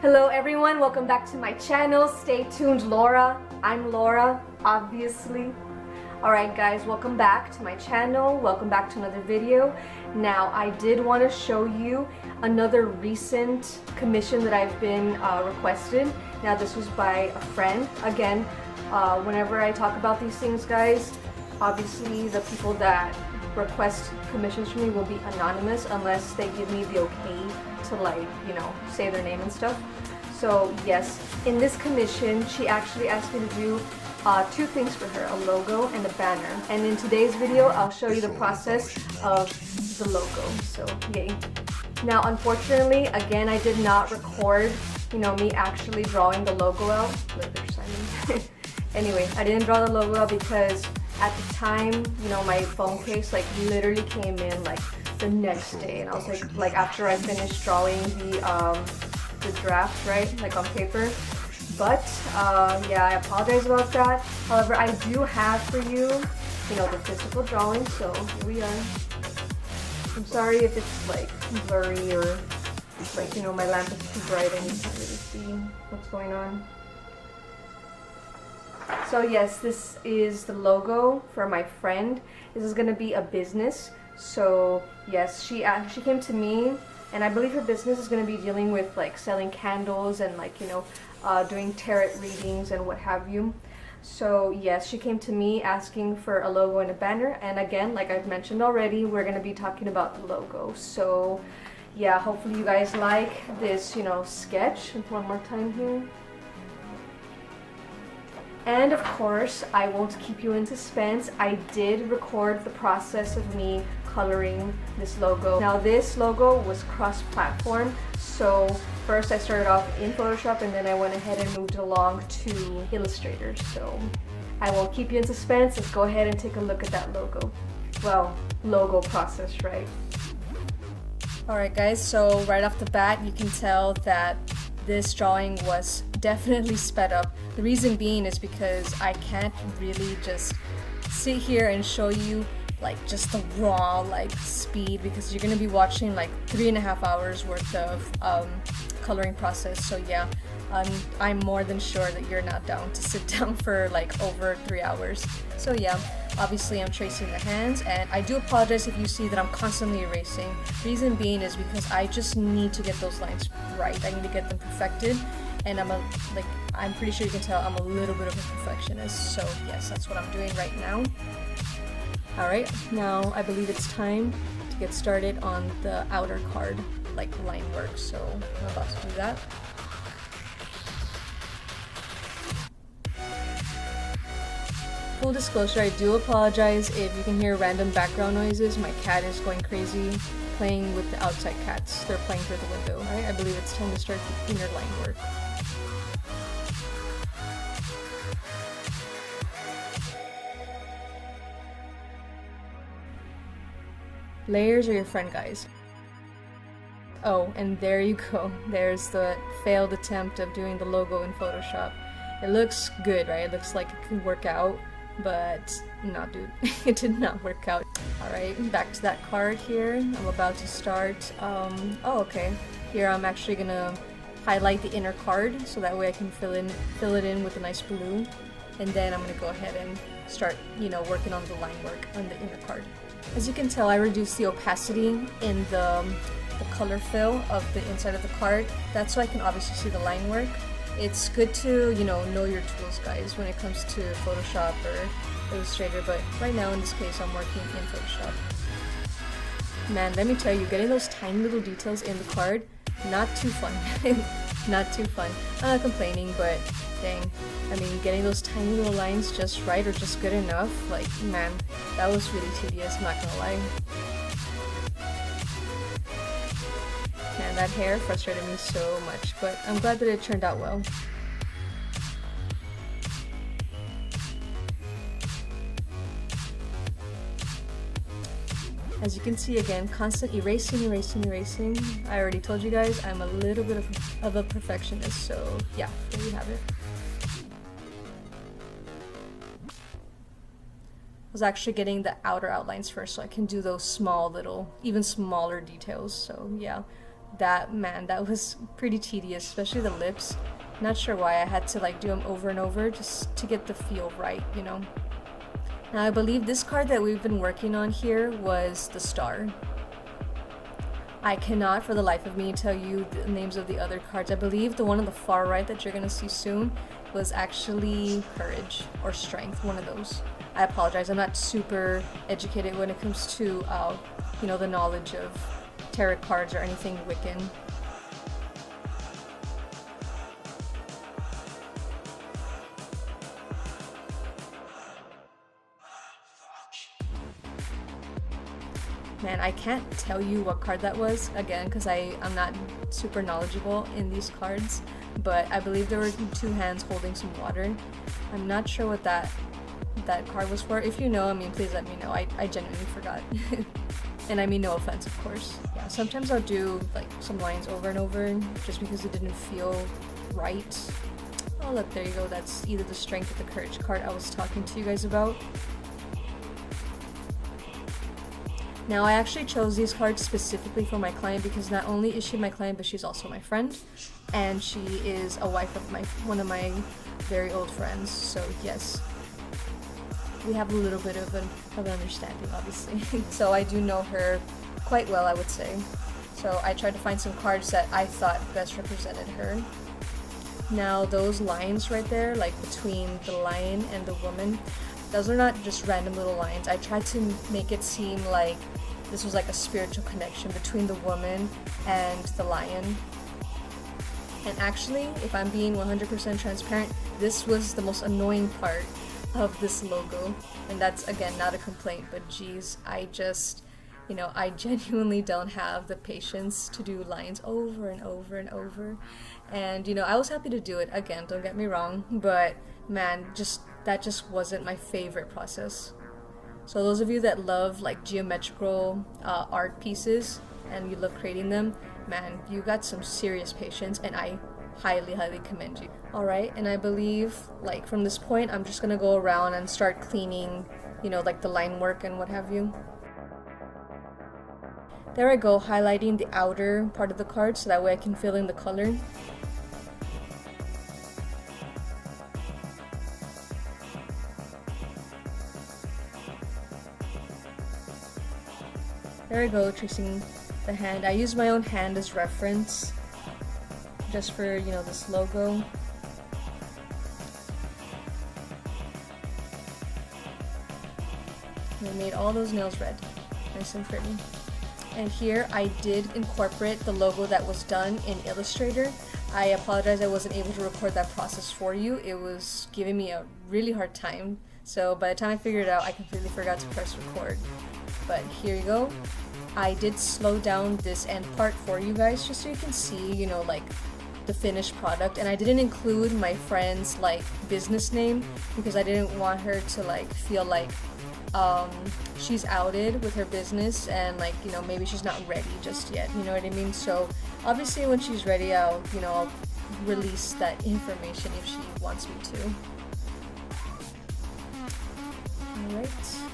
Hello everyone, welcome back to my channel, Stay Tuned Laura. I'm Laura, obviously. Alright guys, welcome back to my channel, welcome back to another video. Now I did want to show you another recent commission that I've been requested. Now this was by a friend. Again, whenever I talk about these things guys, obviously the people that request commissions from me will be anonymous unless they give me the okay to, like, you know, say their name and stuff. So yes, in this commission she actually asked me to do two things for her, a logo and a banner. And in today's video I'll show you the process of the logo. So yay. Now unfortunately, again, I did not record, you know, me actually drawing the logo out. Look, they're signing. Anyway, I didn't draw the logo out because at the time, you know, my phone case like literally came in like the next day, and I was like after I finished drawing the draft, right, like on paper. But yeah, I apologize about that. However, I do have for you, you know, the physical drawing, so here we are. I'm sorry if it's like blurry or like, you know, my lamp is too bright and you can't really see what's going on. So yes, this is the logo for my friend. This is gonna be a business. So yes, she came to me, and I believe her business is gonna be dealing with like selling candles and like, you know, doing tarot readings and what have you. So yes, she came to me asking for a logo and a banner. And again, like I've mentioned already, we're gonna be talking about the logo. So yeah, hopefully you guys like this, you know, sketch. One more time here. And of course, I won't keep you in suspense. I did record the process of me coloring this logo. Now this logo was cross-platform, so first I started off in Photoshop and then I went ahead and moved along to Illustrator. So I won't keep you in suspense. Let's go ahead and take a look at that logo. Well, logo process, right? Alright guys, so right off the bat you can tell that this drawing was definitely sped up. The reason being is because I can't really just sit here and show you like just the raw like speed, because you're gonna be watching like 3.5 hours worth of coloring process. So yeah, I'm more than sure that you're not down to sit down for like over 3 hours. So yeah, obviously I'm tracing the hands, and I do apologize if you see that I'm constantly erasing. Reason being is because I just need to get those lines right. I need to get them perfected, and I'm pretty sure you can tell I'm a little bit of a perfectionist. So yes, that's what I'm doing right now. Alright, now I believe it's time to get started on the outer card, like line work. So I'm about to do that. Full disclosure, I do apologize if you can hear random background noises. My cat is going crazy playing with the outside cats. They're playing through the window. Alright, I believe it's time to start the inner line work. Layers are your friend, guys. Oh, and there you go. There's the failed attempt of doing the logo in Photoshop. It looks good, right? It looks like it could work out, but no, dude. It did not work out. Alright, back to that card here. I'm about to start. Oh, okay. Here I'm actually gonna highlight the inner card so that way I can fill it in with a nice blue. And then I'm gonna go ahead and start, you know, working on the line work on the inner card. As you can tell, I reduced the opacity in the color fill of the inside of the card. That's so I can obviously see the line work. It's good to, you know your tools, guys, when it comes to Photoshop or Illustrator, but right now in this case I'm working in Photoshop. Man, let me tell you, getting those tiny little details in the card, not too fun. Not too fun. I'm not complaining, but dang. I mean, getting those tiny little lines just right or just good enough, like, man, that was really tedious, I'm not gonna lie. Man, that hair frustrated me so much, but I'm glad that it turned out well. As you can see, again, constant erasing. I already told you guys I'm a little bit of a perfectionist, so yeah, there you have it. I was actually getting the outer outlines first so I can do those small little, even smaller details. So yeah, that, man, that was pretty tedious, especially the lips. Not sure why I had to like do them over and over just to get the feel right, you know. Now I believe this card that we've been working on here was the star. I cannot for the life of me tell you the names of the other cards. I believe the one on the far right that you're gonna see soon was actually courage or strength, one of those. I apologize, I'm not super educated when it comes to you know, the knowledge of tarot cards or anything Wiccan. Man, I can't tell you what card that was, again, because I'm not super knowledgeable in these cards, but I believe there were two hands holding some water. I'm not sure what that card was for. If you know, I mean, please let me know. I genuinely forgot. And I mean no offense, of course. Yeah, sometimes I'll do like some lines over and over just because it didn't feel right. Oh look, there you go. That's either the strength or the courage card I was talking to you guys about. Now I actually chose these cards specifically for my client because not only is she my client, but she's also my friend. And she is a wife of one of my very old friends. So yes, we have a little bit of an understanding, obviously. So I do know her quite well, I would say. So I tried to find some cards that I thought best represented her. Now those lines right there, like between the lion and the woman, those are not just random little lines. I tried to make it seem like this was like a spiritual connection between the woman and the lion. And actually, if I'm being 100% transparent, this was the most annoying part of this logo. And that's, again, not a complaint, but geez, I just, you know, I genuinely don't have the patience to do lines over and over and over. And, you know, I was happy to do it, again, don't get me wrong, but man, that just wasn't my favorite process. So those of you that love like geometrical art pieces and you love creating them, man, you got some serious patience, and I highly commend you. Alright, and I believe like from this point I'm just gonna go around and start cleaning, you know, like the line work and what have you. There I go, highlighting the outer part of the card so that way I can fill in the color. There I go, tracing the hand. I use my own hand as reference just for, you know, this logo. And I made all those nails red, nice and pretty. And here I did incorporate the logo that was done in Illustrator. I apologize I wasn't able to record that process for you. It was giving me a really hard time. So by the time I figured it out, I completely forgot to press record. But here you go. I did slow down this end part for you guys just so you can see, you know, like the finished product. And I didn't include my friend's like business name because I didn't want her to like feel like she's outed with her business and like, you know, maybe she's not ready just yet, you know what I mean? So obviously when she's ready, I'll release that information if she wants me to. Alright,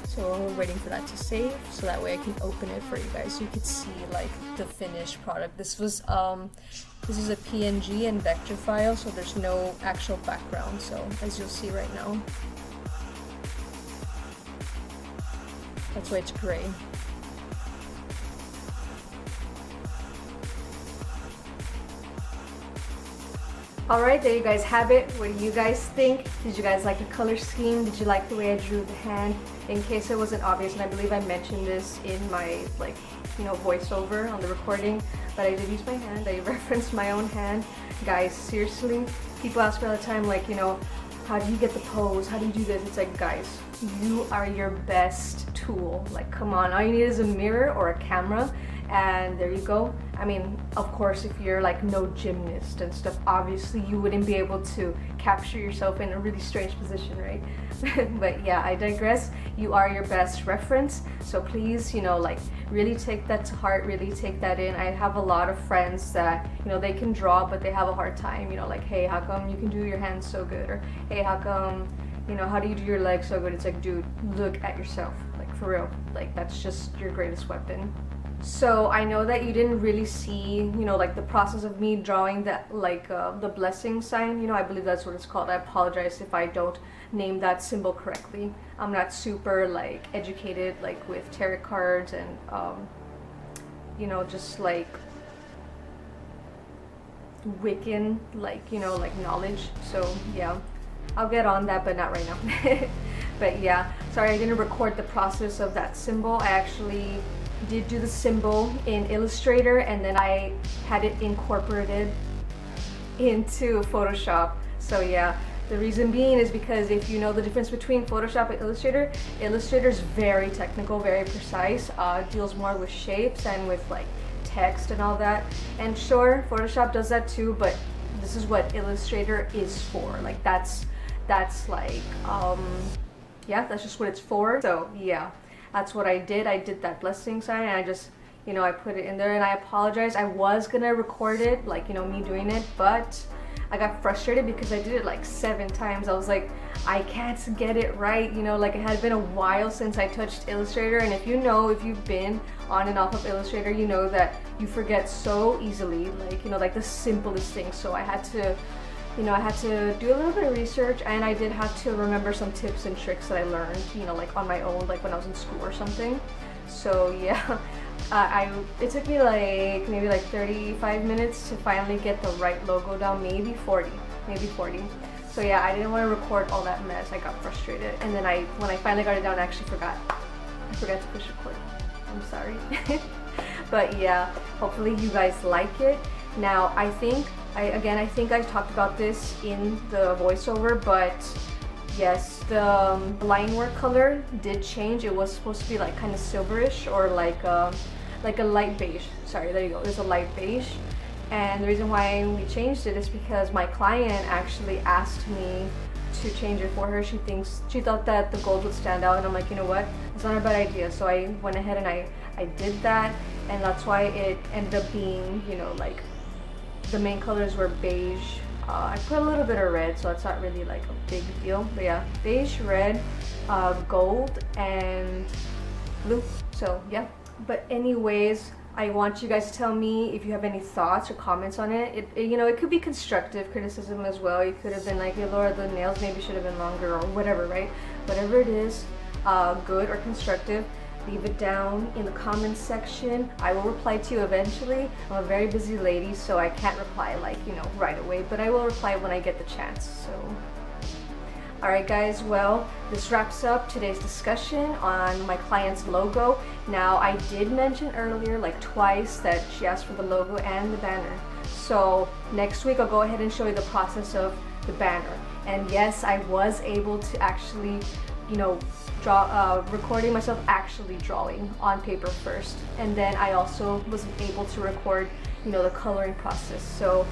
so we're waiting for that to save so that way I can open it for you guys so you can see like the finished product. This is a PNG and vector file, so there's no actual background, so as you'll see right now. That's why it's gray. Alright, there you guys have it. What do you guys think? Did you guys like the color scheme? Did you like the way I drew the hand? In case it wasn't obvious, and I believe I mentioned this in my voiceover on the recording, but I did use my hand. I referenced my own hand. Guys, seriously, people ask me all the time, like, you know, how do you get the pose? How do you do this? It's like, guys, you are your best tool. Like, come on, all you need is a mirror or a camera, and there you go. I mean, of course, if you're like no gymnast and stuff, obviously you wouldn't be able to capture yourself in a really strange position, right? But yeah, I digress. You are your best reference, so please, you know, like really take that to heart, really take that in. I have a lot of friends that, you know, they can draw but they have a hard time, you know, like, hey, how come you can do your hands so good? Or hey, how come, you know, how do you do your legs so good? It's like, dude, look at yourself, like, for real. Like, that's just your greatest weapon. So I know that you didn't really see, you know, like the process of me drawing that, like the blessing sign, you know, I believe that's what it's called. I apologize if I don't name that symbol correctly. I'm not super like educated like with tarot cards and you know, just like Wiccan, like, you know, like knowledge. So yeah, I'll get on that, but not right now. But yeah, sorry I didn't record the process of that symbol. I actually did do the symbol in Illustrator, and then I had it incorporated into Photoshop. So yeah, the reason being is because if you know the difference between Photoshop and Illustrator, Illustrator is very technical, very precise, deals more with shapes and with like text and all that. And sure, Photoshop does that too, but this is what Illustrator is for. Like that's like yeah, that's just what it's for. So yeah, that's what I did. I did that blessing sign, and I just, you know, I put it in there, and I apologize. I was gonna record it, like, you know, me doing it, but I got frustrated because I did it like 7 times. I was like, I can't get it right, you know, like it had been a while since I touched Illustrator, and if you know, if you've been on and off of Illustrator, you know that you forget so easily, like, you know, like the simplest things. So I had to, you know, I had to do a little bit of research, and I did have to remember some tips and tricks that I learned, you know, like on my own, like when I was in school or something. So yeah, it took me like maybe like 35 minutes to finally get the right logo down, maybe 40. So yeah, I didn't want to record all that mess. I got frustrated, and then when I finally got it down, I actually forgot to push record. I'm sorry. But yeah, hopefully you guys like it. Now I think I talked about this in the voiceover, but yes, the line work color did change. It was supposed to be like kind of silverish, or like a light beige. Sorry, there you go. It's a light beige. And the reason why we changed it is because my client actually asked me to change it for her. She thought that the gold would stand out, and I'm like, you know what? It's not a bad idea. So I went ahead and I did that, and that's why it ended up being, you know, like the main colors were beige. I put a little bit of red, so it's not really like a big deal. But yeah, beige, red, gold, and blue. So yeah. But anyways, I want you guys to tell me if you have any thoughts or comments on it. You know, it could be constructive criticism as well. You could have been like, hey, Laura, the nails maybe should have been longer, or whatever, right? Whatever it is, good or constructive, leave it down in the comments section. I will reply to you eventually. I'm a very busy lady, so I can't reply like, you know, right away, but I will reply when I get the chance. So alright guys, well, this wraps up today's discussion on my client's logo. Now, I did mention earlier, like twice, that she asked for the logo and the banner. So next week I'll go ahead and show you the process of the banner. And yes, I was able to actually, you know, recording myself actually drawing on paper first. And then I also was able to record, you know, the coloring process. So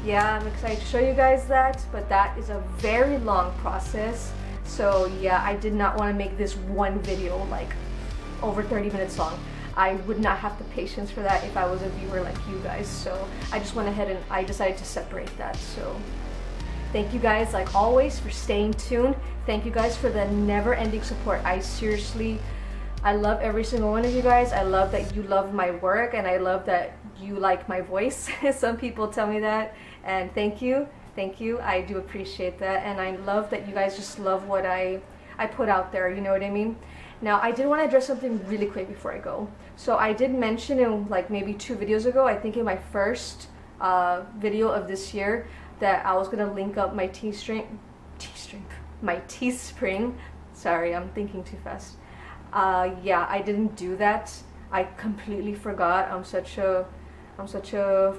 yeah, I'm excited to show you guys that, but that is a very long process. So yeah, I did not want to make this one video like over 30 minutes long. I would not have the patience for that if I was a viewer like you guys. So I just went ahead and I decided to separate that. So thank you guys, like always, for staying tuned. Thank you guys for the never-ending support. I love every single one of you guys. I love that you love my work, and I love that you like my voice. Some people tell me that, and thank you. I do appreciate that, and I love that you guys just love what I put out there, you know what I mean? Now, I did want to address something really quick before I go. So I did mention in like maybe 2 videos ago, I think in my first video of this year, that I was gonna link up my Teespring. Sorry, I'm thinking too fast. Yeah, I didn't do that. I completely forgot. I'm such a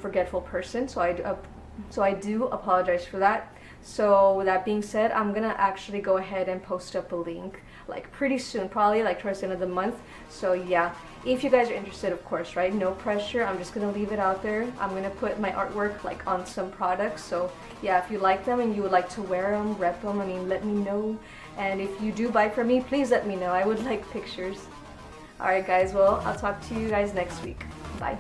forgetful person, so I do apologize for that. So with that being said, I'm gonna actually go ahead and post up a link like pretty soon, probably like towards the end of the month. So yeah, if you guys are interested, of course, right? No pressure. I'm just gonna leave it out there. I'm gonna put my artwork like on some products. So yeah, if you like them and you would like to wear them, rep them, I mean, let me know. And if you do buy from me, please let me know. I would like pictures. Alright guys, well, I'll talk to you guys next week. Bye.